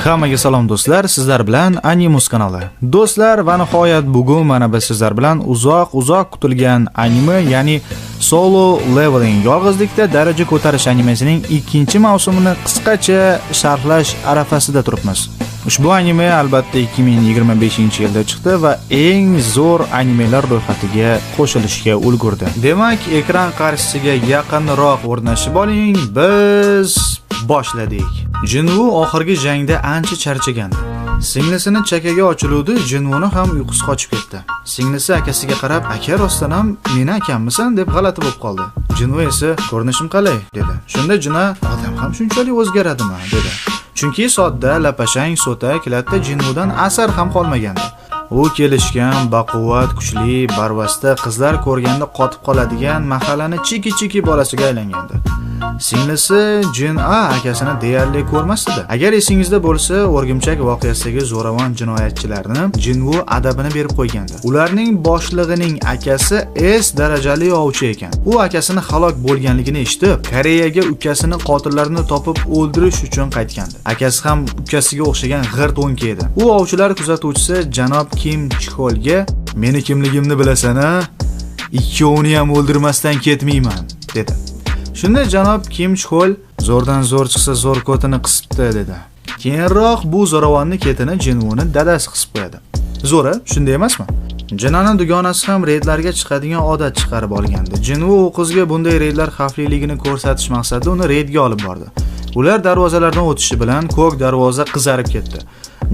Hammaga salom do'stlar, sizlar bilan Animus kanali. Do'stlar, va nihoyat bugun mana biz sizlar bilan uzoq kutilgan anime, ya'ni Solo Leveling, yolg'izlikda daraja ko'tarish animesining ikkinchi mavsumini qisqacha sharhlash arafasida turibmiz. Ushbu anime albatta 2025-yilda chiqdi va eng zo'r animelar ro'yxatiga qo'shilishga ulgurdi. Demak, ekran qarshisiga yaqinroq o'rnashib oling, biz boshladik. Jinvu oxirgi jangda ancha charchagandi. Singlisining chakaga ochiluvdi, Jinvuni ham uyqusi qochib ketdi. Singlisi akasiga qarab, "Aka, rostdan ham meni akammisan?" deb g'alati bo'lib qoldi. Jinvu esa, "Ko'rinishim qalay?" dedi. Shunda Jina, "Odam ham shunchalik o'zgaradimi?" dedi. Chunki sodda, lapashang, so'tak, latta Jinvudan asar ham qolmagandi. U kelishgan, baquvvat, kuchli, barvasta qizlar ko'rganda qotib qoladigan mahallani chiki bolasiga aylangandi. Singlisi Jin-A akasini deyarli ko'rmasdi. Agar esingizda bo'lsa, O'rgimchak voqeasidagi zo'ravon jinoyatchilarni Jinvu adabini berib qo'ygandi. Ularning boshlig'ining akasi S darajali ovchi ekan. U akasini halok bo'lganligini eshitib, Koreyaga ukasini qotillarni topib o'ldirish uchun qaytgandi. Akasi ham ukasiga o'xshagan g'irt o'nki edi. U ovchilar kuzatuvchisi janob Kim Chholga, "Meni kimligimni bilasan-a? Ikkovini ham o'ldirmasdan ketmayman", dedi. Shunda janob Kim Chhol, "Zo'rdan zo'r chiqsa zo'r kotini qisibdi", dedi. Keyinroq bu zo'ravonni ketini Jinvuni dadasi qisib qo'yadi. Zo'ra, shunday emasmi? Jinaning dugonasi ham reydlarga chiqadigan odat chiqarib olgandi. Jinvu u qizga bunday reydlar xavfliligini ko'rsatish maqsadida uni reydga olib bordi. Ular darvozalardan o'tishi bilan ko'k darvoza qizarib ketdi.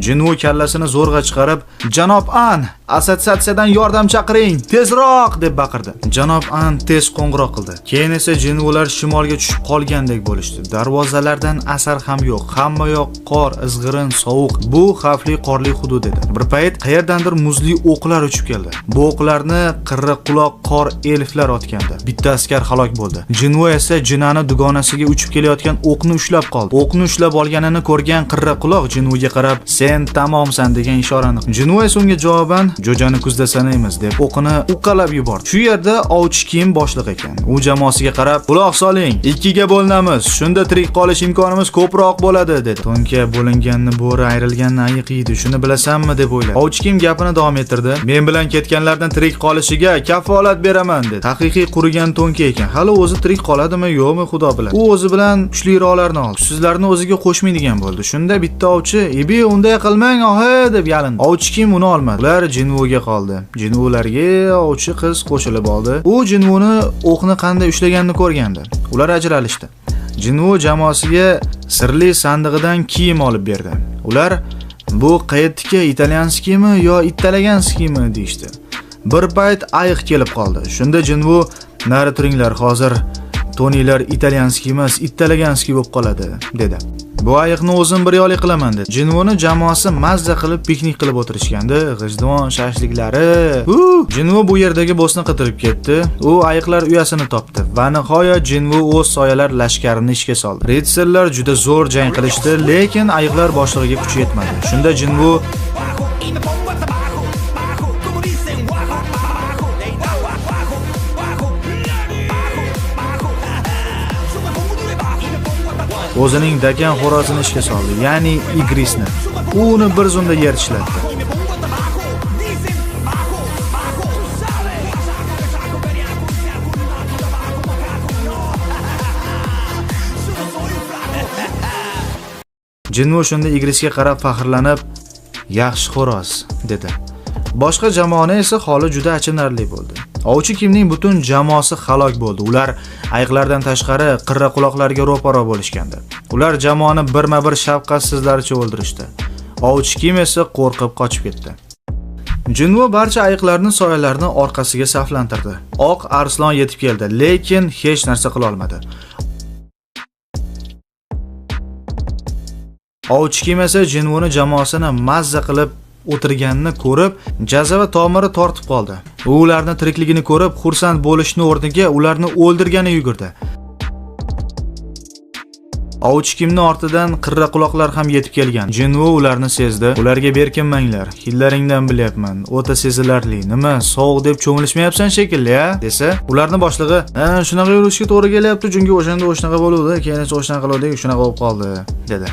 Jinvu kallasini zo'rg'a chiqarib, "Janob An, assotsiatsiyadan yordam chaqiring, tezroq!" deb baqirdi. Janob An tez qo'ng'iroq qildi. Keyin esa jinvular shimolga tushib qolgandek bo'lishdi. Darvozalardan asar ham yo'q. Hamma yoq qor, izg'irin, sovuq. Bu xavfli qorli hudud edi. Bir payt qayerdandir muzli o'qlar uchib keldi. Bu o'qlarni qirra quloq qor elflar otgandi. Bitta askar halok bo'ldi. Jinvu esa Jinani dugonasiga uchib kelayotgan o'qni ushlab qoldi. O'qni ushlab olganini ko'rgan qirra quloq Jinvuga qarab, "Sen tamomsan" degan ishorani. Jinvu esa unga javoban, "Jo'jani kuzda sanaymiz" deb o'qini uqalab yubordi. Shu yerda ovchi Kim boshliq ekan. U jamoasiga qarab, "Quloq soling, ikkiga bo'linamiz. Shunda tirik qolish imkonimiz ko'proq bo'ladi", dedi. To'nka bo'linganni bo'ri, ayrilganni ayiq yeydi. Shuni bilasanmi deb o'yladi. Ovchi Kim gapini davom ettirdi. "Men bilan ketganlardan tirik qolishiga kafolat beraman", dedi. Haqiqiy qurigan to'nka ekan. Hali o'zi tirik qoladimi, yo'qmi Xudo biladi. U o'zi bilan kuchliroqlarni oldi. Sizlarni o'ziga qo'shmaydigan bo'ldi. Shunda bitta ovchi, "Ebi, unday qilmang, ohe", deb yalindi. Ovchi Kim uni olmadi. Ular Jinvuga qoldi. Jinvularga ovchi qiz qo'shilib oldi. U Jinvuni o'qni qanday ushlaganini ko'rgandi. Ular ajralishdi. Jinvu jamoasiga sirli sandig'idan kiyim olib berdi. Ular, "Bu qayertiki, italyanskimi yo ittalaganskimi?" deyishdi. Bir payt ayiq kelib qoldi. Shunda Jinvu, "Nari turinglar, hozir Tonilar italyanskiy emas, ittalaganskiy bo'lib qoladi", dedi. "Bu ayiqni o'zim bir yo'li qilaman", dedi. Jinvuni jamoasi mazza qilib piknik qilib o'tirishgandi. G'ijduvon shashliklari. Jinvu bu yerdagi bo'sni qidirib ketdi. U ayiqlar uyasini topdi va nihoyat Jinvu o'z soyalar lashkarini ishga soldi. Ritserlar juda zo'r jang qilishdi, lekin ayiqlar boshlig'iga kuchi yetmadi. Shunda Jinvu, o'zining dakan xo'rozini ishga soldi, ya'ni Igrisni. U uni bir zumda yer tishlatdi. Jinvu shunda Igrisga qarab faxrlanib, "Yaxshi xo'roz", dedi. Boshqa jamoani esa holi juda achinarli bo'ldi. Ovchi Kimning butun jamoasi halok bo'ldi. Ular ayiqlardan tashqari qirra quloqlarga ro'paro bo'lishgandi. Ular jamoani birma-bir shafqatsizlarcha o'ldirishdi. Ovchi Kim esa qo'rqib qochib ketdi. Jinvu barcha ayiqlarning soyalarini orqasiga saflantirdi. Oq arslon yetib keldi, lekin hech narsa qila olmadi. Ovchi Kim esa Jinvuni jamoasini mazza qilib o'tirganini ko'rib, jazava tomiri tortib qoldi. U ularni tirikligini ko'rib, xursand bo'lishni o'rniga ularni o'ldirgani yugurdi. Ovchi Kimning ortidan qirra quloqlar ham yetib kelgan. Jinvu ularni sezdi. Ularga berkinmanglar, hillaringdan bilyapman, o'ta sezilarli. Nima, sovuq deb cho'milishmayapsan shekilli-a, desa, ularning boshlig'i, "Shunaqa yurishga to'g'ri kelyapti, chunki o'shanda o'shnaqa bo'luvdi, keyin o'shnaqa qildik, shunaqa bo'lib qoldi", dedi.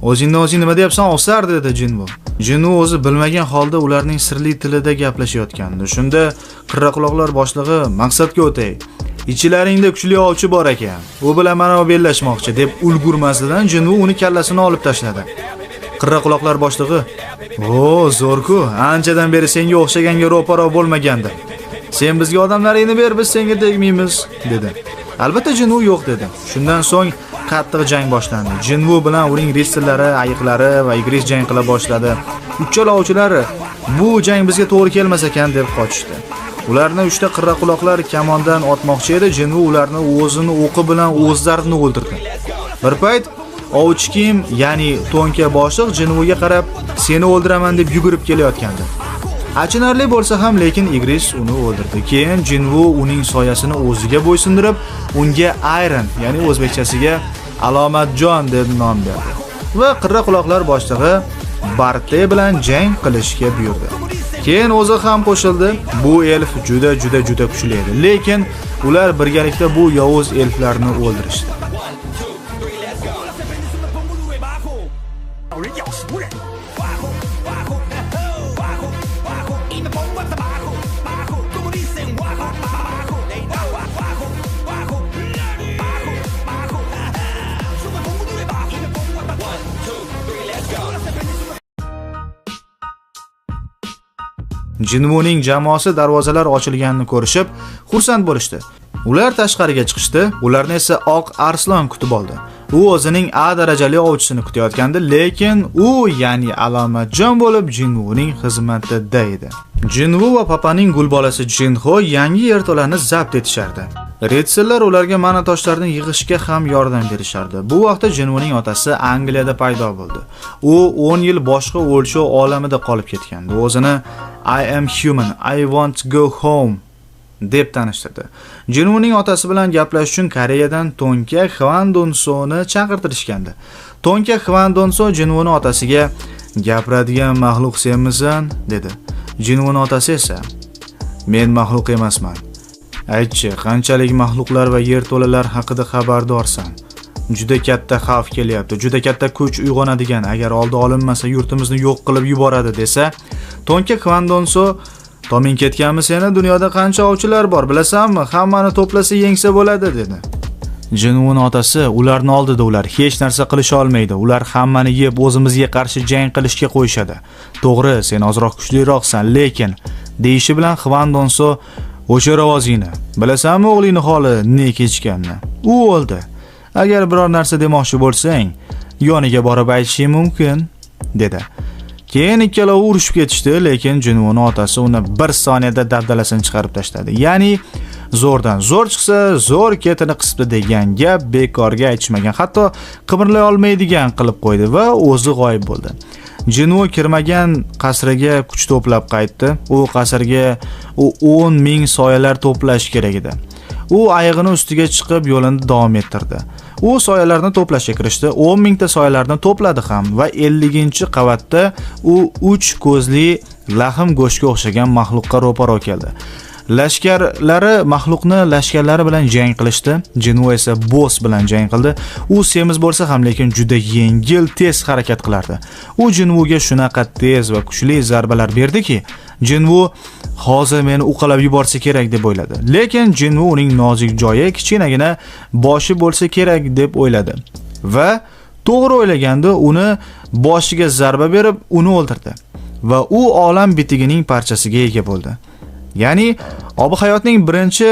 O'zingdan o'zing nima deyapsan, Ovsar, dedi Jinvu. Jinvu o'zi bilmagan holda ularning sirli tilida gaplashayotgandi. Shunda qirraquloqlar boshlig'i maqsadga o'tay. Ichilaringda kuchli ovchi bor ekan. U bilan mana bellashmoqchi deb ulgurmasidan Jinvu uni kallasini olib tashladi. Qirraquloqlar boshlig'i: "O, zo'r-ku, anchadan beri senga o'xshaganga ro'paro bo'lmagandir. Sen bizga odamlaringni ber, biz senga tegmaymiz", dedi. Albatta Jinvu yo'q dedi. Shundan so'ng qattiq jang boshlandi. Jinvu bilan uning ritsarlari, ayiqlari va Igris jang qila boshladi. Uchala ovchilar bu jang bizga to'g'ri kelmas ekan deb qochishdi. Ularni 3 ta qirraquloqlar kamondan otmoqchi edi. Jinvu ularni o'zini o'qi bilan o'zlarini o'ldirdi. Bir payt ovchi kim, ya'ni to'nka boshliq Jinvuga qarab, "Seni o'ldiraman" deb yugurib kelayotgandi. Achinarli bo'lsa ham, lekin Igris uni o'ldirdi. Keyin Jinvu uning soyasini o'ziga bo'ysundirib, unga Iron, ya'ni o'zbekchasiga Alomatjon deb nom berdi. Va qirraquloqlar boshlig'i Barte bilan jang qilishga buyurdi. Keyin o'zi ham qo'shildi. Bu elf juda kuchli edi, lekin ular birgalikda bu yovuz elflarni o'ldirishdi. Jinvuning jamoasi darvozalar ochilganini ko'rishib, xursand bo'lishdi. Ular tashqariga chiqishdi, ularni esa oq arslon kutib oldi. U o'zining A darajali ovchisini kutayotgandi, lekin u, ya'ni Alomatjon bo'lib, Jinvuning xizmatida edi. Jinvu va papaning gulbolasi Jinho yangi yerto'larni zabt etishardi. Ritsarlar ularga mana toshlarni yig'ishga ham yordam berishardi. Bu vaqtda Jinvuning otasi Angliyada paydo bo'ldi. U 10 yil boshqa o'lchov olamida qolib ketgandi. O'zini "I am human, I want to go home" deb tanishtirdi. Jinvuning otasi bilan gaplash uchun Koreyadan Tonka Hwandonsoni chaqirtirishgandi. Tonka Hwandonso Jinvuning otasiga "Gapiradigan mahluq senmisan?" dedi. Jinvuning otasi esa "Men mahluq emasman. Aytchi, qanchalik mahluqlar va yerto'lalar haqida xabardorsan? Juda katta xavf kelyapti, juda katta kuch uyg'onadigan, agar oldi olinmasa yurtimizni yo'q qilib yuboradi" desa, Tonka Hwandonso "Toming ketganmi seni? Dunyoda qancha ovchilar bor, bilasanmi? Hammani to'plasa yengsa bo'ladi" dedi. Jinvuning otasi "Ularni oldida ular hech narsa qilisha olmaydi. Ular hammani yeb o'zimizga qarshi jang qilishga qo'yishadi. To'g'ri, sen ozroq kuchliroqsan, lekin" deyishi bilan Hwandonso "O'chir ovozingni. Bilasanmi o'g'lingni holi ne kechganini? U o'ldi. Agar biror narsa demoqchi bo'lsang, yoniga borib aytishing mumkin" dedi. Keyin ikkalovi urushib ketishdi, lekin Jinvuning otasi uni 1 soniyada dabdalasini chiqarib tashladi. Ya'ni zo'rdan zo'r chiqsa, zo'r ketini qisibdi degan gap bekorga aytishmagan, hatto qimirlay olmaydigan qilib qo'ydi va o'zi g'oyib bo'ldi. Jinvu kirmagan qasriga kuch to'plab qaytdi. U qasrga 10 ming soyalar to'plash kerak edi. U ayig'ini ustiga chiqib yo'lini davom ettirdi. U soyalarni to'plashga kirishdi. 10 mingta soyalarni to'pladi ham va 50-qavatda u 3 ko'zli lahm go'shtga o'xshagan mahluqqa ro'paro keldi. Lashkarlari mahluqni lashkarlari bilan jang qilishdi. Jinvu esa boss bilan jang qildi. U semiz bo'lsa ham, lekin juda yengil, tez harakat qilardi. U Jinvuga shunaqa tez va kuchli zarbalar berdiki, Jinvu hozir meni uqalab yuborsa kerak deb o'yladi. Lekin Jinvu uning nozik joyi kichkinagina boshi bo'lsa kerak deb o'yladi va to'g'ri o'ylaganda uni boshiga zarba berib, uni o'ldirdi va u olam bitigining parchasiga ega bo'ldi. Ya'ni ob-hayotning birinchi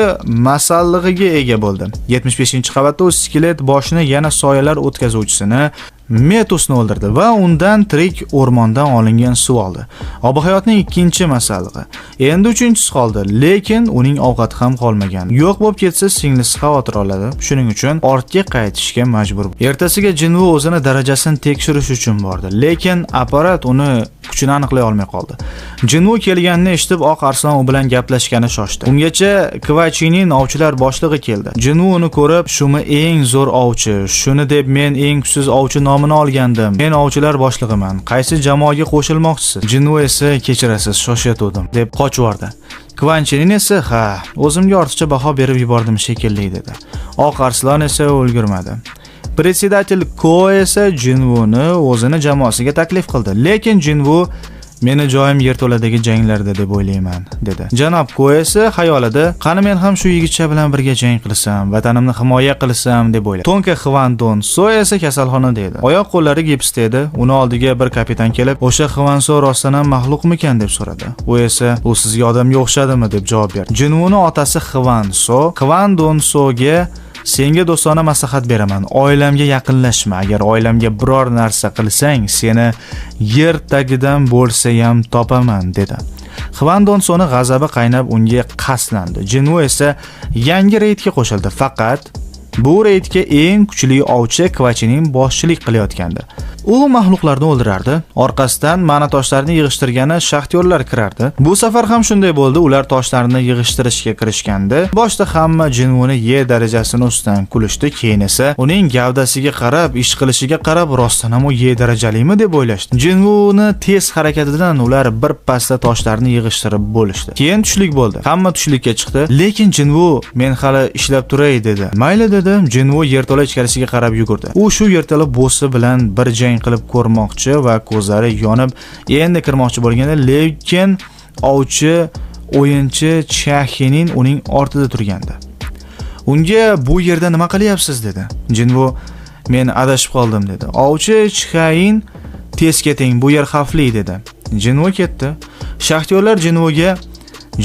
masallig'iga ega bo'ldi. 75-qavatda u skelet boshini yana soyalar o'tkazuvchisini Metusni o'ldirdi va undan tirik o'rmondan olingan suv oldi. Ob-hayotning ikkinchi masallig'i. Endi uchinchisi qoldi, lekin uning ovqati ham qolmagan. Yo'q bo'lib ketsa, singlisi xavotir oladi. Shuning uchun ortga qaytishga majbur. Ertasiga Jinvu o'zini darajasini tekshirish uchun bordi, lekin apparat uni kuchini aniqlay olmay qoldi. Jinvu kelganini eshitib, oq arslon u bilan gaplashgani shoshdi. Ungacha Kvachining ovchilar boshlig'i keldi. Jinvu uni ko'rib, "Shumi eng zo'r ovchi, shuni deb men eng kuchsiz ovchi nomini olgandim. Men ovchilar boshlig'iman. Qaysi jamoaga qo'shilmoqchisiz?" Jinvu esa "Kechirasiz, shoshayotgandim" deb qochvordi. Kvanchinin esa "Ha, o'zimga ortiqcha baho berib yubordim shekilli" dedi. Oq arslon esa ulgurmadi. Predsedatel Ko esa Jinvuni o'zini jamoasiga taklif qildi, lekin Jinvu meni joyim yerto'ladagi janglarda deb o'ylayman, dedi. Janob Ko esa xayolida, qani men ham shu yigitcha bilan birga jang qilsam, vatanimni himoya qilsam deb o'yladi. Tonka Hwan Don So esa kasalxonada edi. Oyoq qo'llari gipsda edi. Uni oldiga bir kapitan kelib, "O'sha Hwan So rostdan ham maxluqmikan?" deb so'radi. U esa, "U sizga odamga o'xshadimi?" deb javob berdi. Jinvuni otasi Hwan So, Hwan Don Soga "Senga do'stona maslahat beraman. Oilamga yaqinlashma. Agar oilamga biror narsa qilsang, seni yer tagidan bo'lsa ham topaman", dedi. Hwan Don So'ni g'azabi qaynab unga qaslandi. Jinvu esa yangi reydga qo'shildi, faqat bu reydga eng kuchli ovchi Kvachining boshchilik qilayotgandi. U mahluqlarni o'ldirardi. Orqasidan mana toshlarni yig'ishtirgani shaxtyorlar kirardi. Bu safar ham shunday bo'ldi. Ular toshlarni yig'ishtirishga kirishgandi. Boshda hamma Jinvuni Y darajasini ustidan kulishdi, keyin esa uning gavdasiga qarab, ish qilishiga qarab, rostdan ham u Y darajalimi deb o'ylashdi. Jinvuni tez harakatidan ular bir pasda toshlarni yig'ishtirib bo'lishdi. Keyin tushlik bo'ldi. Hamma tushlikka chiqdi, lekin Jinvu "Men hali ishlab turay", dedi. "Mayli", dedi. Jinvu yerto'la ichkarisiga qarab yugurdi. U shu yerto'la bossi bilan bir jang qilib ko'rmoqchi va ko'zlari yonib endi kirmoqchi bo'lganda, lekin ovchi o'yinchi Chahinin uning ortida turgandi. Unga "Bu yerda nima qilyapsiz?" dedi. Jinvu "Men adashib qoldim", dedi. Ovchi Chahin "Tez keting, bu yer xavfli", dedi. Jinvu ketdi. Shaxtyorlar Jinvuga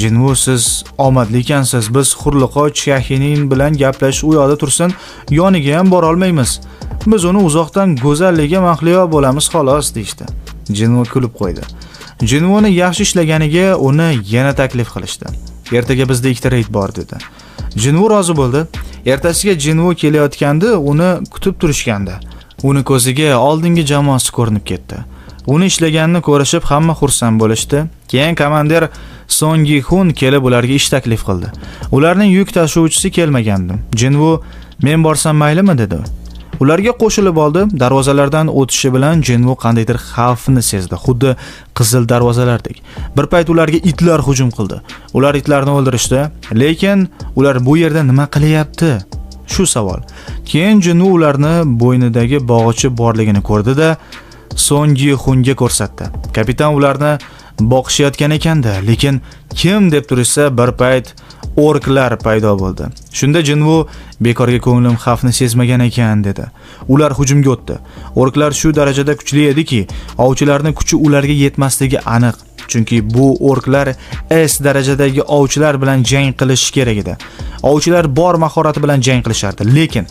"Jinvu, siz omadli ekansiz. Biz Hurliqo Chahinin bilan gaplashish u yoqda tursin, yoniga ham bora olmaymiz. Biz uni uzoqdan go'zalligiga mahliyo bo'lamiz xolos", deydi. Jinvu kulib qo'ydi. Jinvuni yaxshi ishlaganiga uni yana taklif qilishdi. "Ertaga bizda ikkita reyd bor", dedi. Jinvu rozi bo'ldi. Ertasiga Jinvu kelayotganda uni kutib turishgandi. Uni ko'ziga oldingi jamoasi ko'rinib ketdi. Uni ishlaganini ko'rishib hamma xursand bo'lishdi. Keyin komandir Song Gi-hun kelib ularga ish taklif qildi. Ularning yuk tashuvchisi kelmagandi. Jinvu "Men borsam maylimi?" dedi. Ularga qo'shilib oldi. Darvozalardan o'tishi bilan Jinvu qandaydir xavfni sezdi, xuddi qizil darvozalardek. Bir payt ularga itlar hujum qildi. Ular itlarni o'ldirishdi, lekin ular bu yerda nima qilyapti? Shu savol. Keyin Jinvu ularni bo'ynidagi bog'ichi borligini ko'rdi-da, Song Gi-hunga ko'rsatdi. Kapitan ularni boqishayotgan ekanda, lekin kim deb turishsa bir payt orklar paydo bo'ldi. Shunda Jinvu "Bekorga ko'nglim xavfni sezmagan ekan", dedi. Ular hujumga o'tdi. Orklar shu darajada kuchli ediki, ovchilarning kuchi ularga yetmasligi aniq. Chunki bu orklar S darajadagi ovchilar bilan jang qilish kerak edi. Ovchilar bor mahorati bilan jang qilishardi, lekin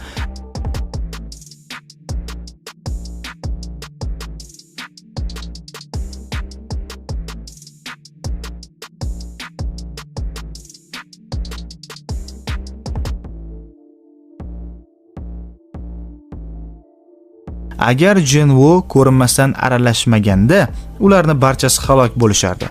agar Jinvu ko'rinmasdan aralashmaganda, ularning barchasi halok bo'lishardi.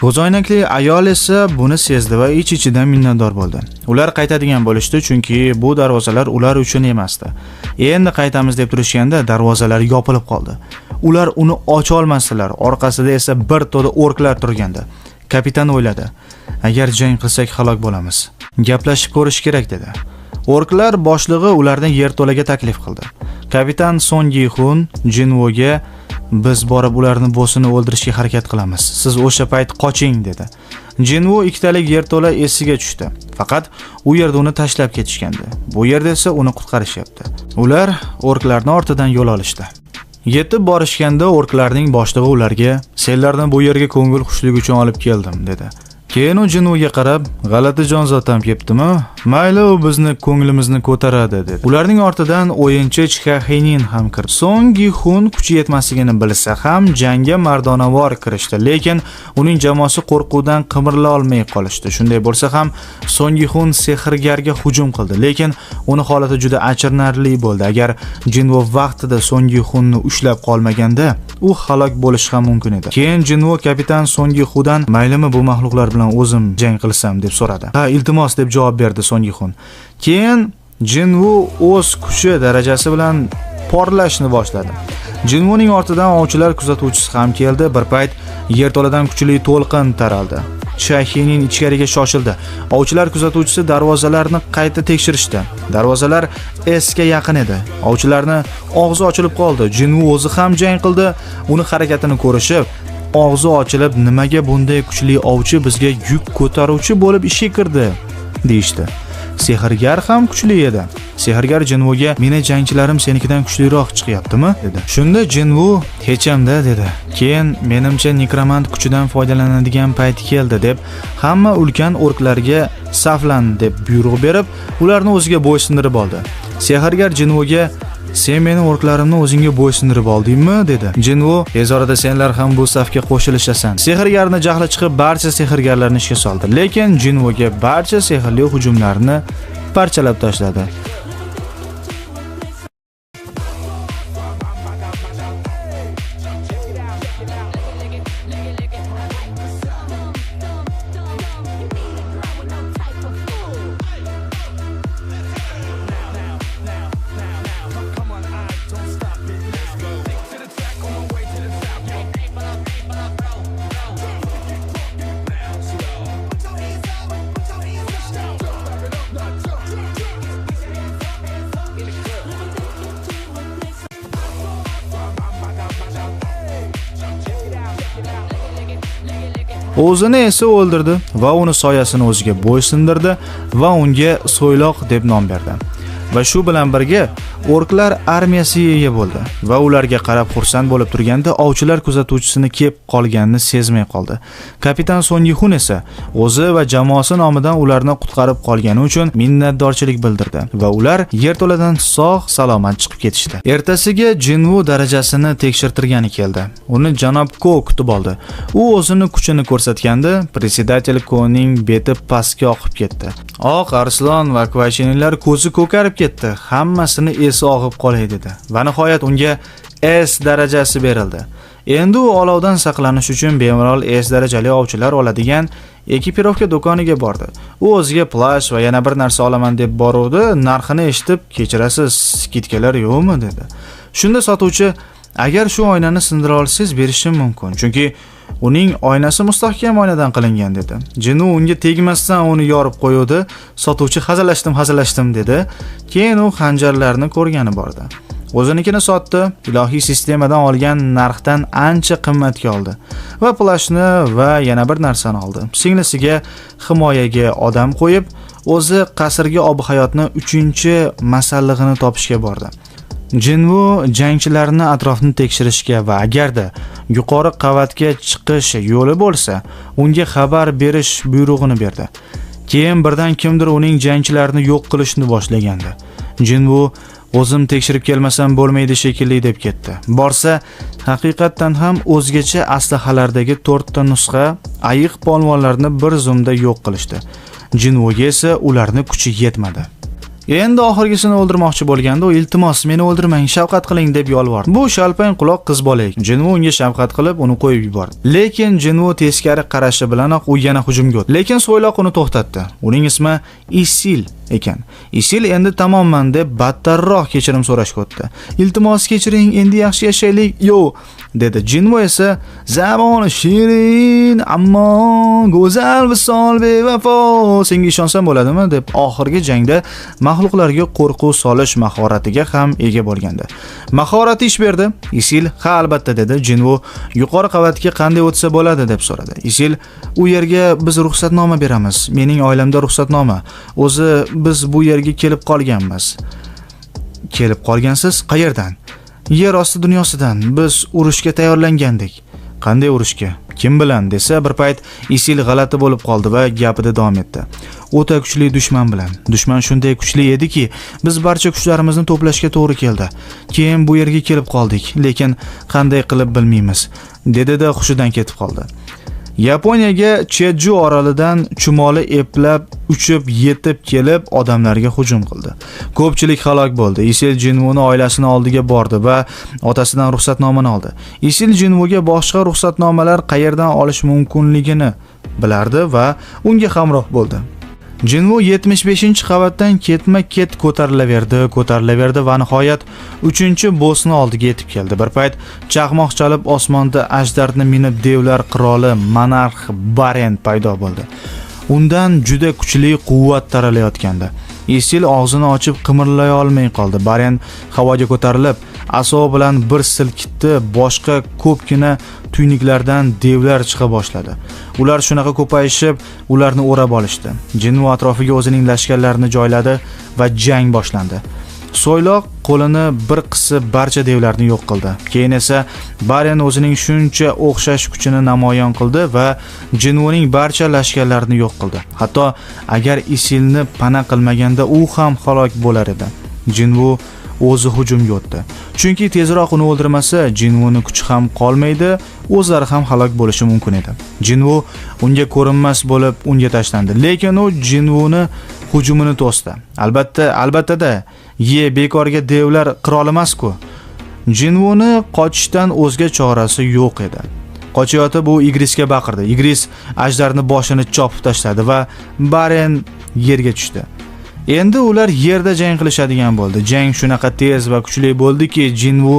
Ko'zoynakli ayol esa buni sezdi va ich-ichidan minnatdor bo'ldi. Ular qaytadigan bo'lishdi, chunki bu darvozalar ular uchun emasdi. Endi qaytamiz deb turishganda darvozalar yopilib qoldi. Ular uni ocha olmasdilar. Orqasida esa bir to'da orklar turgandi. Kapitan o'yladi: "Agar jang qilsak halok bo'lamiz. Gaplashib ko'rish kerak", dedi. Orklar boshlig'i ularni yerto'laga taklif qildi. Kapitan Song Gi-hun Jinvuga "Biz borib ularni bossini o'ldirishga harakat qilamiz. Siz o'sha payt qoching", dedi. Jinvu ikkitalik yerto'la esiga tushdi. Faqat u yerda uni tashlab ketishgandi. Bu yerda esa uni qutqarishyapti. Ular orklarning ortidan yo'l olishdi. Yetib borishganda orklarning boshlig'i ularga "Senlarni bu yerga ko'ngil xushlik uchun olib keldim", dedi. Keyin u Jinvuga qarab, "G'alati jonzot ham kelibdimi? Mayli, u bizni ko'nglimizni ko'taradi", dedi. Ularning ortidan o'yinchi Chahinin ham kirdi. Song Gi-hun kuchi yetmasligini bilsa ham jangga mardonavor kirishdi, lekin uning jamoasi qo'rquvdan qimirla olmay qolishdi. Shunday bo'lsa ham Song Gi-hun sehrgarga hujum qildi, lekin uni holati juda achinarli bo'ldi. Agar Jinvu vaqtida Song Gi-hunni ushlab qolmaganda, u halok bo'lishi ham mumkin edi. Keyin Jinvu kapitan Song Gi-hundan "Maylimi, bu mahluqlar bilan bilan o'zim jang qilsam deb so'radi. Ha, iltimos deb javob berdi Son Yixun. Keyin Jinvu o'z kuchi darajasi bilan porlashni boshladi. Jinvuning ortidan ovchilar kuzatuvchisi ham keldi. Bir payt yerto'ladan kuchli to'lqin taraldi. Shahining ichkariga shoshildi. Ovchilar kuzatuvchisi darvozalarni qayta tekshirishdi. Darvozalar S ga yaqin edi. Ovchilarni og'zi ochilib qoldi. Jinvu o'zi ham jang qildi. Uni harakatini ko'rishib, og'zi ochilib, nimaga bunday kuchli ovchi bizga yuk ko'taruvchi bo'lib ishga kirdi deyishdi. Sehrgar ham kuchli edi. Sehrgar Jinvuga "Meni jangchilarim senikidan kuchliroq chiqyaptimi?" dedi. Shunda Jinvu "Hecham-da" dedi. Keyin "Menimcha nekromant kuchidan foydalanadigan payt keldi" deb hamma ulkan orklarga saflan deb buyruq berib, ularni o'ziga bo'ysundirib oldi. Sehrgar Jinvuga "Sen meni orklarimni o'zingga bo'ysundirib oldingmi?" dedi. Jinvu "Tez orada senlar ham bu safga qo'shilishasan." Sehrgarni jahli chiqib, barcha sehrgarlarni ishga soldi, lekin Jinvuga barcha sehrli hujumlarni parchalab tashladi. O'zini esa o'ldirdi va uni soyasini o'ziga bo'ysundirdi va unga So'yloq deb nom berdi. Va shu bilan birga orklar armiyasiga ega bo'ldi va ularga qarab xursand bo'lib turganda ovchilar kuzatuvchisini kelib qolganini sezmay qoldi. Kapitan Son Yixun esa o'zi va jamoasi nomidan ularni qutqarib qolgani uchun minnatdorchilik bildirdi va ular yerto'ladan sog' salomat chiqib ketishdi. Ertasiga Jinvu darajasini tekshirtirgani keldi. Uni janob Ko kutib oldi. U o'zini kuchini ko'rsatganda predsedatel Koning beti pastga oqib ketdi. Oq arslon va kvachinilar ko'zi ko'karib ketdi. Hammasini esi og'ib qolay dedi va nihoyat unga S darajasi berildi. Endi u olovdan saqlanish uchun bemalol S darajali ovchilar oladigan ekipirovka do'koniga bordi. U o'ziga plash va yana bir narsa olaman deb boruvdi. Narxini eshitib, "Kechirasiz, skidkalar yo'qmi?" dedi. Shunda sotuvchi "Agar shu oynani sindira olsangiz berishim mumkin, chunki uning oynasi mustahkam oynadan qilingan" dedi. Jinvu unga tegmasdan uni yorib qo'ydi. Sotuvchi hazillashdim dedi. Keyin u xanjarlarni ko'rgani bordi. O'zinikini sotdi, ilohiy sistemadan olgan narxdan ancha qimmatga oldi va plashni va yana bir narsani oldi. Singlisiga himoyaga odam qo'yib, o'zi qasrga ob-hayotni 3-masallig'ini topishga bordi. Jinvu jangchilarni atrofni tekshirishga va agarda yuqori qavatga chiqish yo'li bo'lsa, unga xabar berish buyrug'ini berdi. Keyin birdan kimdir uning jangchilarini yo'q qilishni boshlagandi. Jinvu "O'zim tekshirib kelmasam bo'lmaydi shekilli" deb ketdi. Borsa, haqiqatdan ham o'zgacha aslahalardagi 4 ta nusxa ayiq polvonlarni bir zumda yo'q qilishdi. Jinvuga esa ularning kuchi yetmadi. Endi oxirgisini o'ldirmoqchi bo'lganda u "Iltimos, meni o'ldirmang, shafqat qiling" deb yolvordi. Bu shalpang quloq qiz bola ekan. Jinvu unga shafqat qilib uni qo'yib yubordi. Lekin Jinvu teskari qarashi bilanoq u yana hujumga o'tdi. Lekin So'yloq uni to'xtatdi. Uning ismi Isil ekan. Isil endi tamomman deb battarroq kechirim so'rashga o'tdi. "Iltimos kechiring, endi yaxshi yashaylik." "Yo'q", dedi. Jinvu esa "Zamoni shirin, ammo go'zal visol bevafo, senga ishonsam bo'ladimi?" deb oxirgi jangda mahluqlarga qo'rquv solish mahoratiga ham ega bo'lgandi. Mahorati ish berdi. Isil "Ha, albatta" dedi. Jinvu "Yuqori qavatga qanday o'tsa bo'ladi?" deb so'radi. Isil "U yerga biz ruxsatnoma beramiz. Mening oilamda ruxsatnoma. O'zi biz bu yerga kelib qolganmiz." "Kelib qolgansiz? Qayerdan?" "Yer osti dunyosidan. Biz urushga tayyorlangandik." "Qanday urushga? Kim bilan?" desa, bir payt Isil g'alati bo'lib qoldi va gapida davom etdi. "O'ta kuchli dushman bilan. Dushman shunday kuchli ediki, biz barcha kuchlarimizni to'plashga to'g'ri keldi. Keyin bu yerga kelib qoldik, lekin qanday qilib bilmaymiz", dedi-da hushidan ketib qoldi. Yaponiyaga Cheju orolidan chumoli eplab uchib yetib kelib odamlarga hujum qildi. Ko'pchilik halok bo'ldi. Isil Jinvuni oilasining oldiga bordi va otasidan ruxsatnomani oldi. Isil Jinvuga boshqa ruxsatnomalar qayerdan olish mumkinligini bilardi va unga hamroh bo'ldi. Jinvu 75-qavatdan ketma-ket ko'tarilaverdi va nihoyat 3-bossni oldiga yetib keldi. Bir payt chaqmoq chalib osmonda ajdarni minib devlar qiroli monarx Baren paydo bo'ldi. Undan juda kuchli quvvat taralayotgandi. Isil og'zini ochib qimirlay olmay qoldi. Baren havoga ko'tarilib, aso bilan bir silkitdi. Boshqa ko'pgina tuyniklardan devlar chiqa boshladi. Ular shunaqa ko'payishib, ularni o'rab olishdi. Jinvu atrofiga o'zining lashkarlarini joyladi va jang boshlandi. So'yloq qo'lini bir qisib barcha devlarni yo'q qildi. Keyin esa Baren o'zining shuncha o'xshash kuchini namoyon qildi va Jinvuning barcha lashkarlarini yo'q qildi. Hatto agar Isilni pana qilmaganda u ham halok bo'lar edi. Jinvu o'zi hujumga o'tdi. Chunki tezroq uni o'ldirmasa, Jinvuni kuchi ham qolmaydi, o'zlari ham halok bo'lishi mumkin edi. Jinvu unga ko'rinmas bo'lib unga tashlandi, lekin u Jinvuni hujumini to'sdi. Albatta-da, bekorga devlar qiroli emas-ku. Jinvuni qochishdan o'zga chorasi yo'q edi. Qochayotib u Igrisga baqirdi. Igris ajdarni boshini chopib tashladi va Baren yerga tushdi. Endi ular yerda jang qilishadigan bo'ldi. Jang shunaqa tez va kuchli bo'ldiki, Jinvu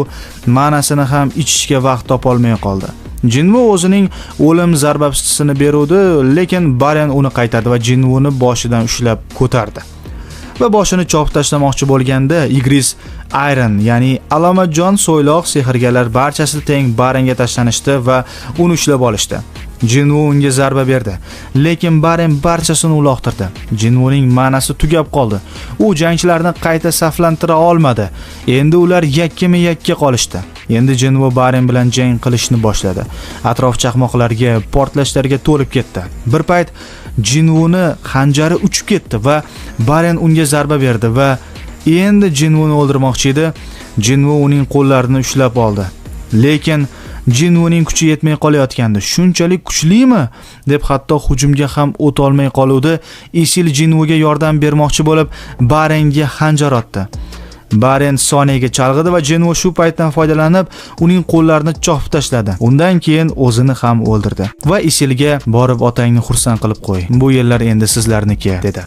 ma'nosini ham ichishga vaqt topa olmay qoldi. Jinvu o'zining o'lim zarbasini beruvdi, lekin Baren uni qaytardi va Jinvuni boshidan ushlab ko'tardi. Va boshini chopib tashlamoqchi bo'lganda Igris Iron, ya'ni alomatjon so'yloq sehrgarlar barchasi teng Barenga tashlanishdi va uni ushlab olishdi. Jinvu unga zarba berdi, lekin Baren barchasini uloqtirdi. Jinvuning ma'nosi tugab qoldi. U jangchilarni qayta saflantira olmadi. Endi ular yakkama-yakka qolishdi. Endi Jinvu Baren bilan jang qilishni boshladi. Atrof chaqmoqlarga, portlashlarga to'lib ketdi. Bir payt Jinvuni xanjari uchib ketdi va Baren unga zarba berdi va endi Jinvuni o'ldirmoqchi edi. Jinvu uning qo'llarini ushlab oldi. Lekin Jinvuning kuchi yetmay qolayotgandi. Shunchalik kuchlimi deb hatto hujumga ham o't olmay qoluvdi. Isil Jinvuga yordam bermoqchi bo'lib Barenga xanjar otdi. Baren soniyaga chalg'idi va Jinvu shu paytdan foydalanib uning qo'llarini chopib tashladi. Undan keyin o'zini ham o'ldirdi va Isilga borib otangni xursand qilib qo'y. Bu yerlar endi sizlarniki dedi.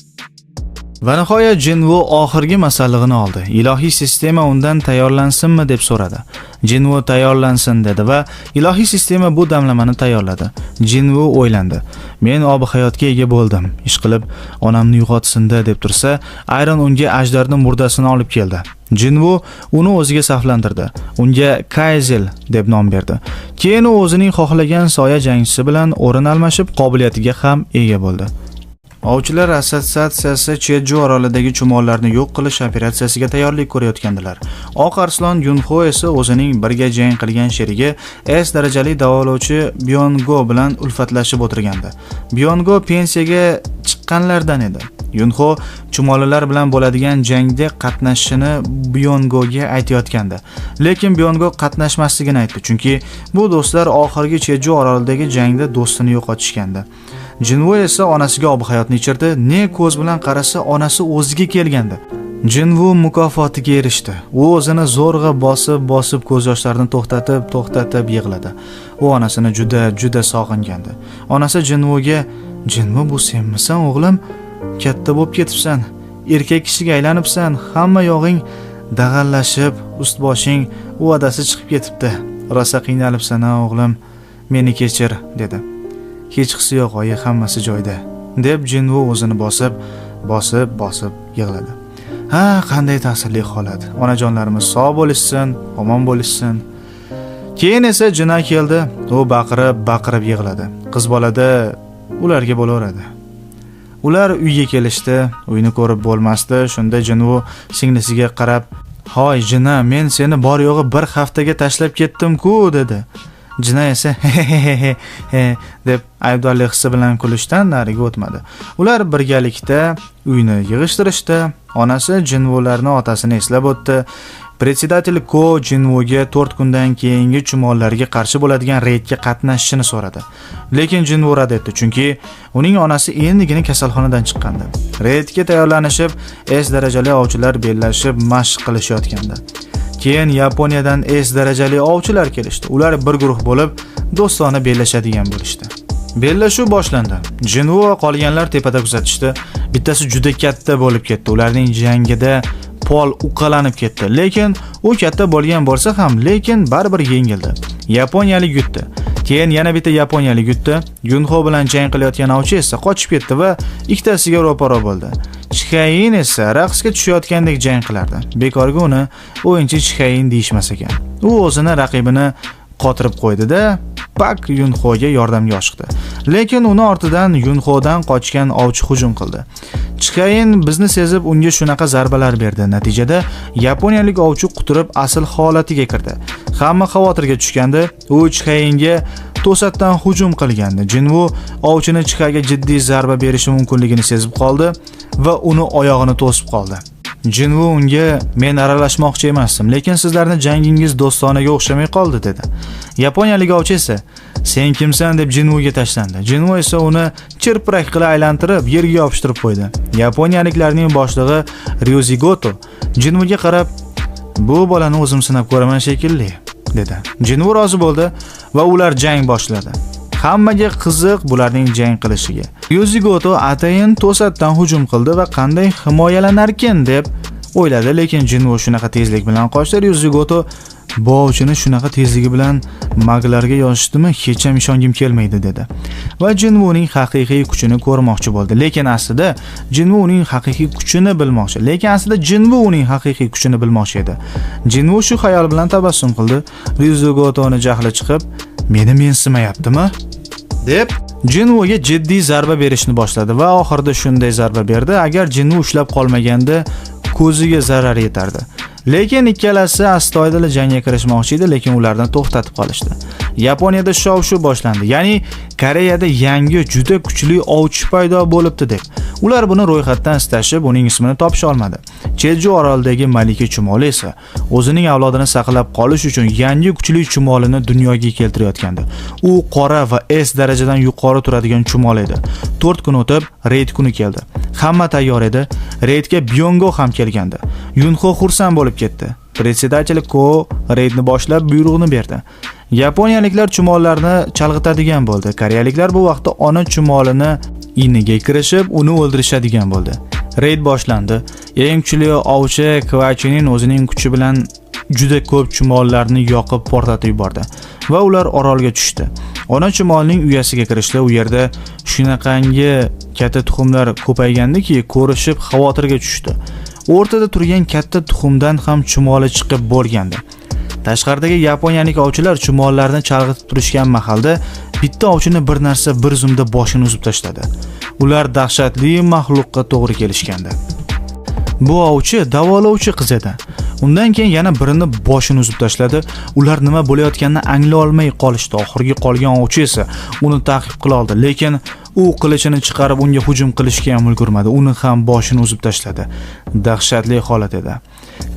Va nihoyat Jinvu oxirgi masallig'ini oldi. Ilohiy sistema undan tayyorlansinmi deb so'radi. Jinvu tayyorlansin dedi va ilohiy sistema bu damlamani tayyorladi. Jinvu o'ylandi. Men ob-hayotga ega bo'ldim. Ishqilib onamni uyg'otsin-da deb tursa, Iron unga ajdarning murdasini olib keldi. Jinvu uni o'ziga saflantirdi. Unga Kaizel deb nom berdi. Keyin u o'zining xohlagan soya jangchisi bilan o'rin almashib, qobiliyatiga ham ega bo'ldi. Ovchilar assotsiatsiyasi Cheju orolidagi chumollarni yo'q qilish operatsiyasiga tayyorlik ko'rayotgandilar. Oq arslon Yunho esa o'zining birga jang qilgan sherigi S darajali davolovchi Byongo bilan ulfatlashib o'tirgandi. Byongo pensiyaga chiqqanlardan edi. Yunho chumolilar bilan bo'ladigan jangda qatnashishini Byongoga aytayotgandi. Lekin Byongo qatnashmasligini aytdi, chunki bu do'stlar oxirgi Cheju orolidagi jangda do'stini yo'qotishgandi. Jinvu esa onasiga ob-hayotni ichirdi. Ne ko'z bilan qarasa onasi o'ziga kelgandi. Jinvu mukofotiga erishdi. U o'zini zo'rg'a bosib ko'z yoshlarini to'xtatib yig'ladi. U onasini juda sog'ingandi. Onasi Jinvuga, "Jinvu, bu senmisan o'g'lim? Katta bo'lib ketibsan. Erkak kishiga aylanibsan. Hamma yog'ing dag'allashib, ust-boshing uvadasi chiqib ketibdi. Rosa qiynalibsan, o'g'lim. Meni kechir", dedi. "Hechqisi yo'q, oyi, hammasi joyida", deb Jinvu o'zini bosib yig'ladi. "Ha, qanday ta'sirli holat. Onajonlarimiz sog' bo'lishsin, omon bo'lishsin." Keyin esa Jina keldi. U baqirib yig'ladi. Qiz bolada ularga bo'laveradi. Ular uyga kelishdi. Uyni ko'rib bo'lmasdi. Shunda Jinvu singlisiga qarab, "Hoy Jina, men seni bor yo'g'i bir haftaga tashlab ketdim-ku", dedi. Jina esa he deb aybdorlik hissi bilan kulishdan nariga o'tmadi. Ular birgalikda uyni yig'ishtirishdi. Onasi Jinvularning otasini eslab o'tdi. Predsedatel Ko Jinvuga 4 kundan keyingi chumollarga qarshi bo'ladigan reydga qatnashishini so'radi. Lekin Jinvu rad etdi, chunki uning onasi endigina kasalxonadan chiqqandi. Reydga tayyorlanishib, S darajali ovchilar bellashib mashq qilishayotgandi. Keyin Yaponiyadan S darajali ovchilar kelishdi. Ular bir guruh bo'lib, do'stona bellashadigan bo'lishdi. Bellashuv boshlandi. Jinvu va qolganlar tepada kuzatishdi. Bittasi juda katta bo'lib ketdi. Ularning jangida Pol uqalanib ketdi. Lekin u katta bo'lgan bo'lsa ham, lekin baribir yengildi. Yaponiyalik yutdi. Keyin yana bitta yaponiyalik yutdi. Yunho bilan jang qilayotgan ovchi esa qochib ketdi va ikkitasiga ro'para bo'ldi. Chikayin esa raqsga tushayotgandek jang qilardi. Bekorga uni o'yinchi Chikayin deyishmas ekan. U o'zini raqibini qotirib qo'ydi-da, Pak Yunhoga yordamga oshiqdi. Lekin uni ortidan Yunhodan qochgan ovchi hujum qildi. Chikayin bizni sezib unga shunaqa zarbalar berdi. Natijada yaponiyalik ovchi quturib asl holatiga kirdi. Hamma xavotirga tushgandi. U Chikayinga to'satdan hujum qilgandi. Jinvu ovchini Chikaga jiddiy zarba berishi mumkinligini sezib qoldi va uni oyog'ini to'sib qoldi. Jinvu unga men aralashmoqchi emasdim, lekin sizlarning jangingiz do'stonaga o'xshamay qoldi dedi. Yaponiyalik ovchi esa sen kimsan deb Jinvuga tashlandi. Jinvu esa uni chirpirak qilib aylantirib yerga yopishtirib qo'ydi. Yaponiyaliklarning boshlig'i Ryuzigoto Jinvuga qarab, bu bolani o'zim sinab ko'raman shekilli dedi. Jinvu rozi bo'ldi va ular jang boshladi. Hammaga qiziq bularning jang qilishiga. Ryuzigoto atayin to'satdan hujum qildi va qanday himoyalanarkin deb o'yladi, lekin Jinvu shunaqa tezlik bilan qochdi. Ryuzigoto Bovchini shunaqa tezligi bilan maglarga yozishdimi, hech ham ishongim kelmaydi dedi. Va Jinvuning haqiqiy kuchini ko'rmoqchi bo'ldi. Lekin aslida Jinvu uning haqiqiy kuchini bilmoqchi. edi. Jinvu shu xayol bilan tabassum qildi. Ryuzugotoni jahli chiqib, meni mensimayaptimi deb Jinvuga jiddiy zarba berishni boshladi va oxirida shunday zarba berdi, agar Jinvu ushlab qolmaganda ko'ziga zarar yetardi. Lekin ikkalasi astoydil jangga kirishmoqchi edi, lekin ularni to'xtatib qolishdi. Yaponiyada shov-shuv boshlandi. Ya'ni Koreyada yangi juda kuchli ovchi paydo bo'libdi deb. Ular buni ro'yxatdan istashib, uning ismini topisha olmadi. Jeju orolidagi malika chumoli esa o'zining avlodini saqlab qolish uchun yangi kuchli chumolini dunyoga keltirayotgandi. U qora va S darajadan yuqori turadigan chumol edi. 4 kun o'tib reyd kuni keldi. Hamma tayyor edi. Reydga Byongo ham kelgandi. Yunho xursand bo'lib ketdi. Predsedatel Ko reydni boshlab buyruqni berdi. Yaponiyaliklar chumollarni chalg'itadigan bo'ldi. Koreyaliklar bu vaqtda ona chumolini iniga kirishib, uni o'ldirishadigan bo'ldi. Reyd boshlandi. Eng kuchli ovchi Kvachinin o'zining kuchi bilan juda ko'p chumollarni yoqib portlatib yubordi va ular orolga tushdi. Ona chumolning uyasiga kirishdi. U yerda shunaqangi katta tuxumlar ko'paygandiki, ko'rishib xavotirga tushdi. O'rtada turgan katta tuxumdan ham chumoli chiqib bo'lgandi. Tashqaridagi yaponiyalik ovchilar chumollarni chalg'itib turishgan mahalda bitta ovchini bir narsa bir zumda boshini uzib tashladi. Ular dahshatli mahluqqa to'g'ri kelishgandi. Bu ovchi davolovchi qiz edi. Undan keyin yana birini boshini uzib tashladi. Ular nima bo'layotganini anglay olmay qolishdi. Oxirgi qolgan ovchi esa uni ta'qib qila oldi, lekin u qilichini chiqarib unga hujum qilishga ham ulgurmadi. Uni ham boshini uzib tashladi. Dahshatli holat edi.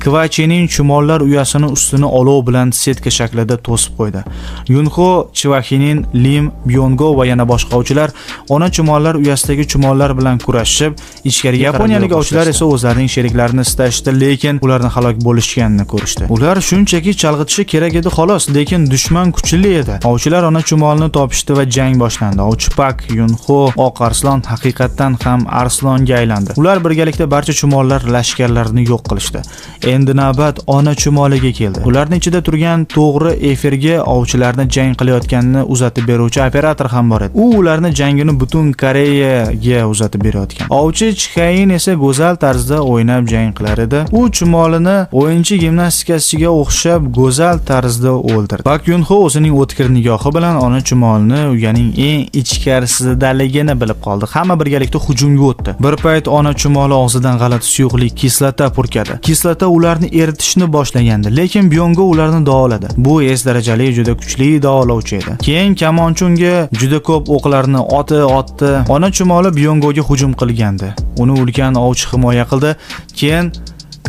Kvachining chumollar uyasini ustini olov bilan setka shaklida to'sib qo'ydi. Yunho, Chivahinin, Lim, Byongo va yana boshqa ovchilar ona chumollar uyasidagi chumollar bilan kurashib, ichkariga yaponiyalik ovchilar esa o'zlarining sheriklarini istashdi, lekin ularni halok bo'lishganini ko'rishdi. Ular shunchaki chalg'itishi kerak edi xolos, lekin dushman kuchli edi. Ovchilar ona chumolni topishdi va jang boshlandi. Ovchi Pak, Yunho, oq arslon haqiqatan ham arslonga aylandi. Ular birgalikda barcha chumollar lashkarlarini yo'q qilishdi. Endi navbat ona chumoliga keldi. Ularning ichida turgan to'g'ri efirga ovchilarni jang qilayotganini uzatib beruvchi operator ham bor edi. U ularni jangini butun Koreyaga uzatib berayotgan. Ovchi Chikayin esa go'zal tarzda o'ynab jang qilar edi. U chumolini o'yinchi gimnastikasiga o'xshab go'zal tarzda o'ldirdi. Pak Yunho o'zining o'tkir nigohi bilan ona chumolni uyaning eng ichkarisidaligini bilib qoldi. Hamma birgalikda hujumga o'tdi. Bir payt ona chumoli og'zidan g'alati suyuqli kislota purkadi. Kislota ularni eritishni boshlagandi, lekin Byongo ularni davoladi. Bu S darajali juda kuchli davolovchi edi. Keyin kamonchi unga juda ko'p o'qlarni otdi. Ona chumoli Byongoga hujum qilgandi. Uni ulkan ovchi himoya qildi. Keyin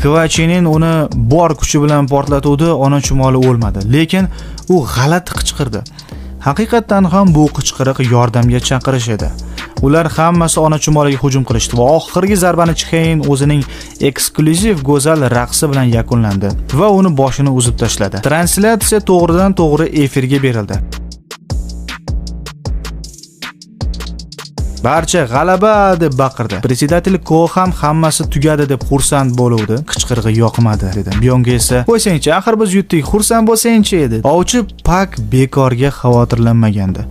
Kvachenin uni bor kuchi bilan portlatuvdi, ona chumoli o'lmadi, lekin u g'alati qichqirdi. Haqiqatan ham bu qichqiriq yordamga chaqirish edi. Ular hammasi ona chumoliga hujum qilishdi va oxirgi zarbani Chxeyin o'zining eksklyuziv go'zal raqsi bilan yakunlandi va uni boshini uzib tashladi. Translyatsiya to'g'ridan-to'g'ri efirga berildi. Barcha g'alaba deb baqirdi. Predsedatel Ko ham hammasi tugadi deb xursand bo'luvdi. Qichqirig'i yoqmadi dedi. Byonga esa "Qo'ysangchi, axir biz yutdik, xursand bo'lsangchi" edi. Ovchi Pak bekorga xavotirlanmagandi.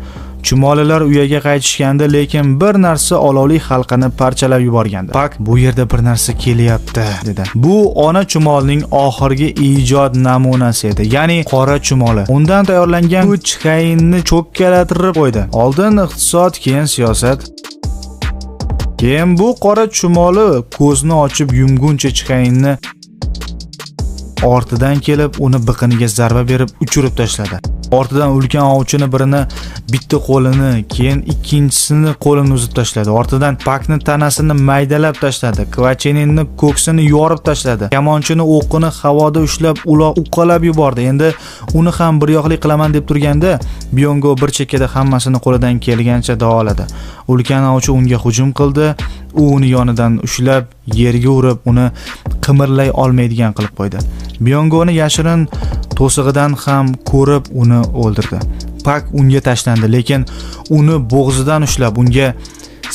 Chumolilar uyaga qaytishganda, lekin bir narsa olovli halqani parchalab yuborgandi. Pak "Bu yerda bir narsa kelyapti" dedi. Bu ona chumolning oxirgi ijod namunasi edi, ya'ni qora chumoli. Undan tayyorlangan bu Chxeyinni cho'kkalatirib qo'ydi. Oldin iqtisod, keyin siyosat. Keyin bu qora chumoli ko'zni ochib yumguncha Chxeyinni ortidan kelib, uni biqiniga zarba berib uchirib tashladi. Ortidan ulkan ovchini birini bitta qo'lini, keyin ikkinchisini qo'lini uzib tashladi. Ortidan Pakni tanasini maydalab tashladi. Kvacheninni ko'ksini yorib tashladi. Kamonchini o'qini havoda ushlab uqalab yubordi. Endi uni ham bir yoqli qilaman deb turganda, Byongo bir chekkada hammasini qo'lidan kelgancha davoladi. Ulkan ovchi unga hujum qildi. U uni yonidan ushlab, yerga urib, uni qimirlay olmaydigan qilib qo'ydi. Byongoni yashirin to'sig'idan ham ko'rib uni o'ldirdi. Pak unga tashlandi, lekin uni bo'g'zidan ushlab unga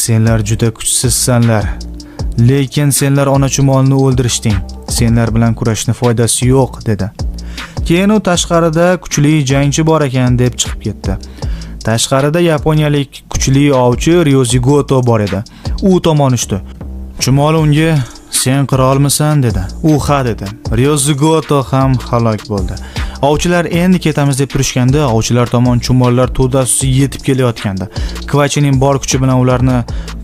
"Senlar juda kuchsizsanlar, lekin senlar ona chumolni o'ldirishding. Senlar bilan kurashishni foydasi yo'q" dedi. Keyin u tashqarida kuchli jangchi bor ekan deb chiqib ketdi. Tashqarida yaponiyalik kuchli ovchi Ryozigoto bor edi. U tomon uchdi. Chumoli unga "Sen qirolmisan" dedi. U "Ha" dedi. Ryozigoto ham halok bo'ldi. Ovchilar endi ketamiz deb turishganda, ovchilar tomon chumollar to'dasi yetib kelayotgandi. Kvachenin bor kuchi bilan ularni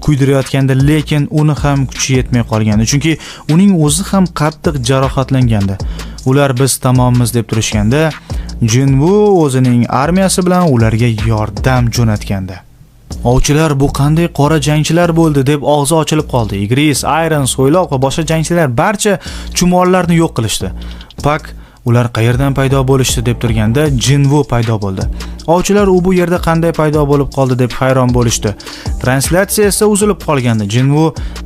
kuydirayotgandi, lekin uni ham kuchi yetmay qolgandi, chunki uning o'zi ham qattiq jarohatlangandi. Ular "Biz tamommiz" deb turishganda, Jinwu o'zining armiyasi bilan ularga yordam jo'natgandi. Ovchilar "Bu qanday qora jangchilar bo'ldi" deb og'zi ochilib qoldi. Igris, Iron, So'yloq va boshqa jangchilar barcha chumollarni yo'q qilishdi. Pak "Ular qayerdan paydo bo'lishdi" deb turganda, Jinwu paydo bo'ldi. Ovchilar "U bu yerda qanday paydo bo'lib qoldi" deb hayron bo'lishdi. Translyatsiya esa uzilib qolgandi. Jinwu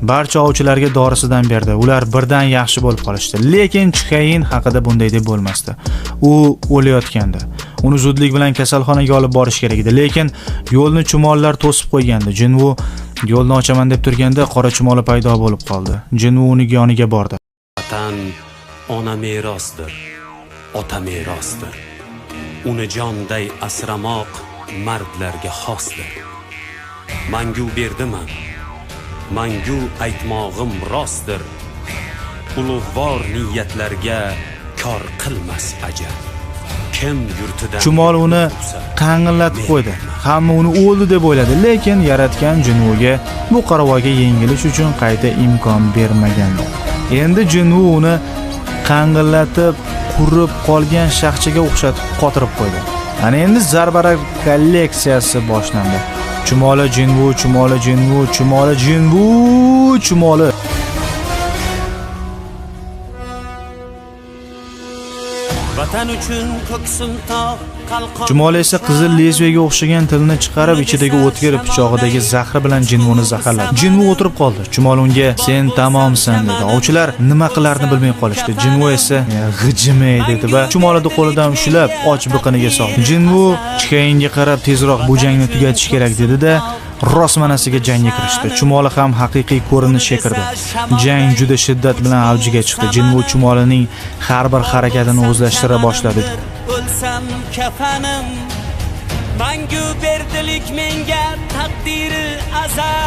barcha ovchilarga dorisidan berdi. Ular birdan yaxshi bo'lib qolishdi. Lekin Chxeyin haqida bunday deb bo'lmasdi. U o'layotgandi. Uni zudlik bilan kasalxonaga olib borish kerak edi, lekin yo'lni chumollar to'sib qo'ygandi. Jinwu yo'lni ochaman deb turganda, qora chumoli paydo bo'lib qoldi. Jinwu uning yoniga bordi. Vatan ona merosdir, ota merosdir. Uni jonday asramoq mardlarga xosdir. Mangu berdiman, mangu aytmog'im rostdir. Ulug'vor niyatlarga kor qilmas ajal. Kim yurtidan Chumol uni qang'illatib qo'ydi. Hamma uni o'ldi deb o'yladi, lekin yaratgan Jinwuga bu qaravoyga yengilish uchun qayta imkon bermagandi. Endi Jinwu uni qang'illatib, qurib qolgan shaxchaga o'xshatib qotirib qo'ydi. Ana endi zarbalar kolleksiyasi boshlandi. Chumoli Jinwu, chumoli Jinwu, chumoli Jinwu, chumoli. Vatan uchun ko'ksim tog' qalqon. Chumoli esa qizil lezbiyaga o'xshagan tilni chiqarib, ichidagi o'tkir pichog'idagi zahri bilan Jinwuni zaharladi. Jinwu o'tirib qoldi. Chumoli unga "Sen tamomsan" dedi. Ovchilar nima qilarini bilmay qolishdi. Jinwu esa "G'ijimay" dedi va chumolini qo'lidan ushlab, och biqiniga soldi. Jinwu Chxeyinga qarab "Tezroq bu jangni tugatish kerak" dedi-da, rosmanasiga jangga kirishdi. Chumoli ham haqiqiy ko'rinishga kirdi. Jang juda shiddat bilan avjiga chiqdi. Jinwu chumolining har bir harakatini o'zlashtira boshladi. O'lsam kafanim, mangu berdilik menga taqdiri azal.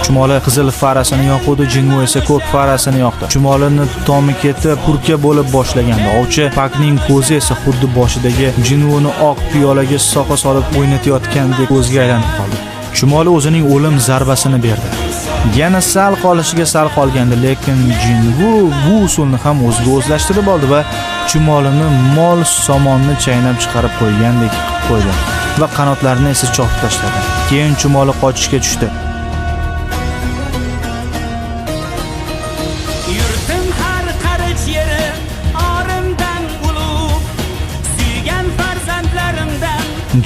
Chumoli qizil farasini yoqdi, Jinwu esa ko'k farasini yoqdi. Chumolini tomi ketib, purka bo'lib boshlagandi. Ovchi Pakning ko'zi esa xuddi boshidagi Jinwuni oq piyolaga soqa solib o'ynatayotgandek ko'zga aylanib qoldi. Chumoli o'zining o'lim zarbasini berdi. Yana sal qolishiga sal qolgandi, lekin Jinwu bu usulni ham o'ziga o'zlashtirib oldi va chumolini mol somonni chaynab chiqarib qo'ygandek qilib qo'ydi va qanotlarini esa chopib tashladi. Keyin chumoli qochishga tushdi.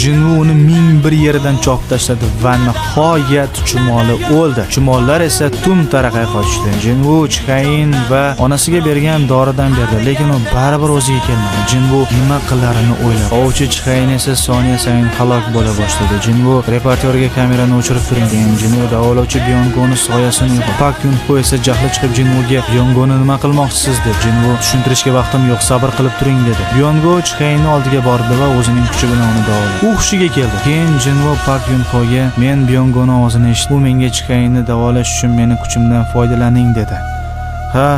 Jinvu uni 1001 yeridan chopib tashladi va nihoyat chumoli o'ldi. Chumollar esa tum taraqay qochishdi. Jinvu Chikain va onasiga bergan doridan berdi, lekin u baribir o'ziga kelmadi. Jinvu nima qilarini o'ylab, ovchi Chikain esa soniya sayin halok bo'la boshladi. Jinvu reportyorga kamerani o'chirib turing degan. Jinvu davolovchi Byongoni soyasini yo'qotdi. Pak Yun-ho esa jahli chiqib Jinvuga Byongoni nima qilmoqchisiz deb, Jinvu tushuntirishga vaqtim yo'q, sabr qilib turing dedi. Byongo Chikainning oldiga bordi va o'zining kuchi bilan uni davoladi. U hushiga keldi. Keyin Jinvu Pak Yun-hoga men Byongoni ovozini eshitdim. U menga Chikainni davolash uchun meni kuchimdan foydalaning dedi. Ha,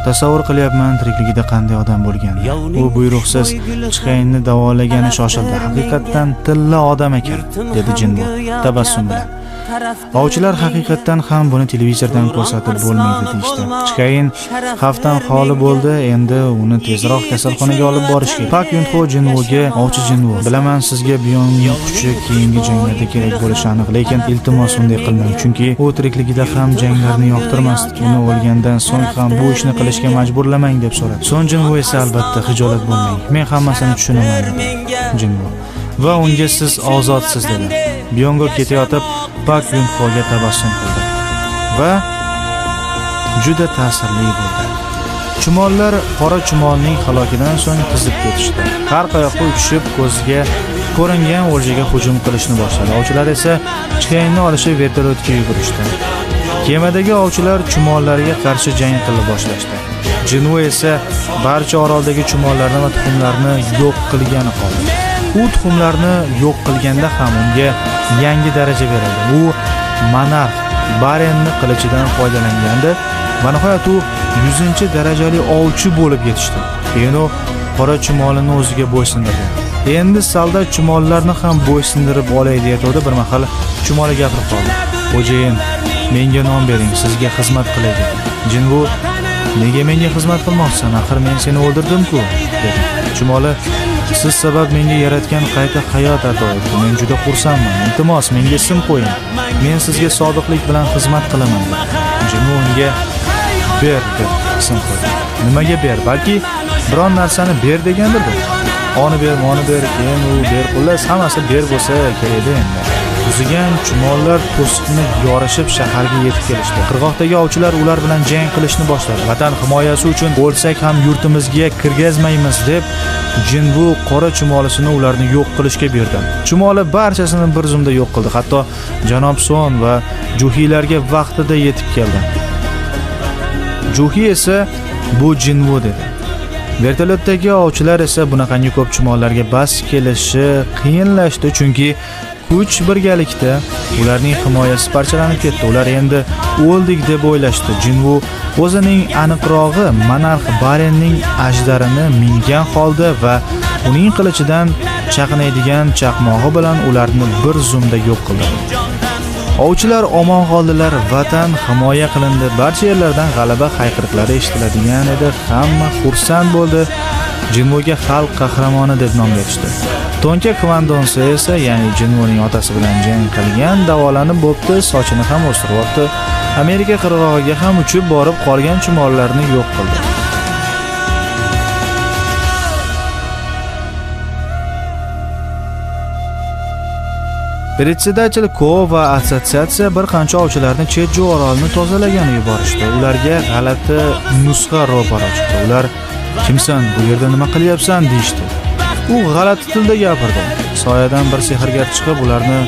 tasavvur qilyapman tirikligida qanday odam bo'lganini. U buyruqsiz Chikainni davolagani shoshildi. Haqiqatdan tilla odam ekan, dedi Jinvu tabassum bilan. Ovchilar haqiqatdan ham buni televizordan ko'rsatib bo'lmaydi deydi. Chikain xavfdan xoli bo'ldi, endi uni tezroq kasalxonaga olib borish kerak. Pak Yun-ho Jinvuga, ovchi Jinvu, bilaman sizga Byongning kuchi keyingi janglarda kerak bo'lishi aniq, lekin iltimos unday qilmang, chunki u tirikligida ham janglarni yoqtirmasdi. Uni o'lgandan so'ng ham bu ishni qilishga majburlamang deb so'radi. So'ng Jinvu esa albatta xijolat bo'lmang. Men hammasini tushunaman dedi Jinvu. Va unga siz ozodsiz dedi. Byongo ketayotib Pak Yun-hoga tabassum qildi va juda ta'sirli bo'ldi. Chumollar qora chumolning halokidan so'ng qizib ketishdi. Har qayoqqa uchishib ko'zga ko'ringan o'ljaga hujum qilishni boshladi. Ovchilar esa Chikainni olishib vertolyotga yugurishdi. Kemadagi ovchilar chumollarga qarshi jang qila boshlashdi. Jinvu esa barcha oroldagi chumollarni va tuxumlarni yo'q qilgani qoldi. U tuxumlarni yo'q qilganda ham unga yangi daraja berildi. U monarx Barenni qilichidan foydalangandi va nihoyat u 100-darajali ovchi bo'lib yetishdi. Keyin u qora chumolini o'ziga bo'ysundirdi. Endi soldat chumollarni ham bo'ysundirib olay deyotdi. Bir mahal chumoli gapirib qoldi. "Xo'jayin, menga non bering, sizga xizmat qilay" dedi. Jinvu "Nega menga xizmat qilmoqsan? Axir men seni o'ldirdim-ku" dedi. Chumoli "Siz sabab menga yaratgan qayta hayot ato etdi. Men juda xursandman. Iltimos, menga ism qo'ying. Men sizga sodiqlik bilan xizmat qilaman" dedi. Jinvu unga "Ber" deb ism qo'ydi. Nimaga ber? Balki biron narsani ber degandir bu. Oni ber, moni ber, keyin u ber, xullas hammasi ber bo'lsa kerak endi. Uzigan chumollar to'siqni yorishib shaharga yetib kelishdi. Qirg'oqdagi ovchilar ular bilan jang qilishni boshladi. Vatan himoyasi uchun o'lsak ham yurtimizga kirgazmaymiz deb Jinvu qora chumolisini ularni yo'q qilishga berdi. Chumoli barchasini bir zumda yo'q qildi. Hatto janob Son va Juhilarga vaqtida yetib keldi. Juhi esa bu Jinvu dedi. Vertolyotdagi ovchilar esa bunaqangi ko'p chumollarga bas kelishi qiyinlashdi, chunki kuch birgalikda ularning himoyasi parchalanib ketdi. Ular endi o'ldik deb o'ylashdi. Jinvu o'zining aniqrog'i monarx Barenning ajdarini mingan holda va uning qilichidan chaqnaydigan chaqmog'i bilan ularni bir zumda yo'q qildi. Ovchilar omon qoldilar, vatan himoya qilindi, barcha yerlardan g'alaba hayqiriqlari eshitiladigan edi. Hamma xursand bo'ldi. Jinvuga xalq qahramoni deb nom berishdi. Tonka Kvandonsi esa, ya'ni Jinvuning otasi bilan jang qilgan, davolanib bo'pti, sochini ham o'stiryapti. Amerika qirg'og'iga ham uchib borib qolgan chumollarni yo'q qildi. Председатель-ko va assotsiatsiya bir qancha ovchilarni Cheju orolini tozalagani yuborishdi. Ularga g'alati nusxa ro'para chiqdi. Ular "Kimsan? Bu yerda nima qilyapsan?" deyishdi. U g'alati tilda gapirdi. Soyadan bir sehrgar chiqib, ularni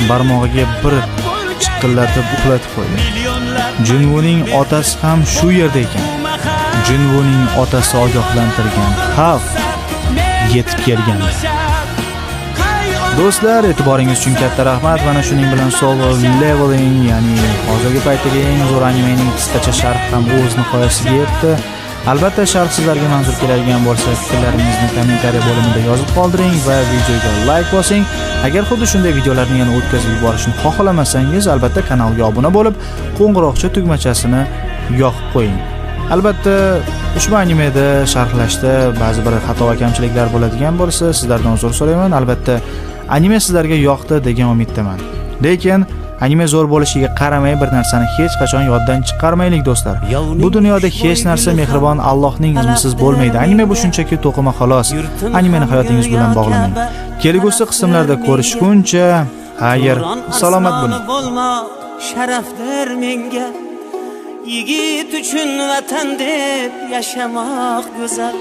barmog'iga bir chiqillatib uxlatib qo'ydi. Jinvuning otasi ham shu yerda ekan. Jinvuning otasi ogohlantirgan xavf yetib kelgandi. Do'stlar, e'tiboringiz uchun katta rahmat. Mana shuning bilan Solo Leveling, ya'ni hozirgi paytdagi eng zo'r animening qisqacha sharhi ham o'z nihoyasiga yetdi. Albatta, sharh sizlarga manzur keladigan bo'lsa, fikrlaringizni kommentariy bo'limida yozib qoldiring va videoga like bosing. Agar xuddi shunday videolarni yana o'tkazib yuborishni xohlamasangiz, albatta kanalga obuna bo'lib, qo'ng'iroqcha tugmachasini yoqib qo'ying. Albatta, ushbu animeda sharhlashda ba'zi bir xato va kamchiliklar bo'ladigan bo'lsa, sizlardan uzr so'rayman. Albatta, anime sizlarga yoqdi degan umiddaman. Lekin Anime zo'r bo'lishiga qaramay bir narsani hech qachon yoddan chiqarmaylik do'stlar. Bu dunyoda hech narsa mehribon Allohning izmisiz bo'lmaydi. Anime bu shunchaki to'qima xolos. Animeni hayotingiz bilan bog'lamang. Kelgusi qismlarda ko'rishguncha, xayr, salomat bo'ling. Sharafdir menga, yigit uchun vatan deb yashamoq go'zal.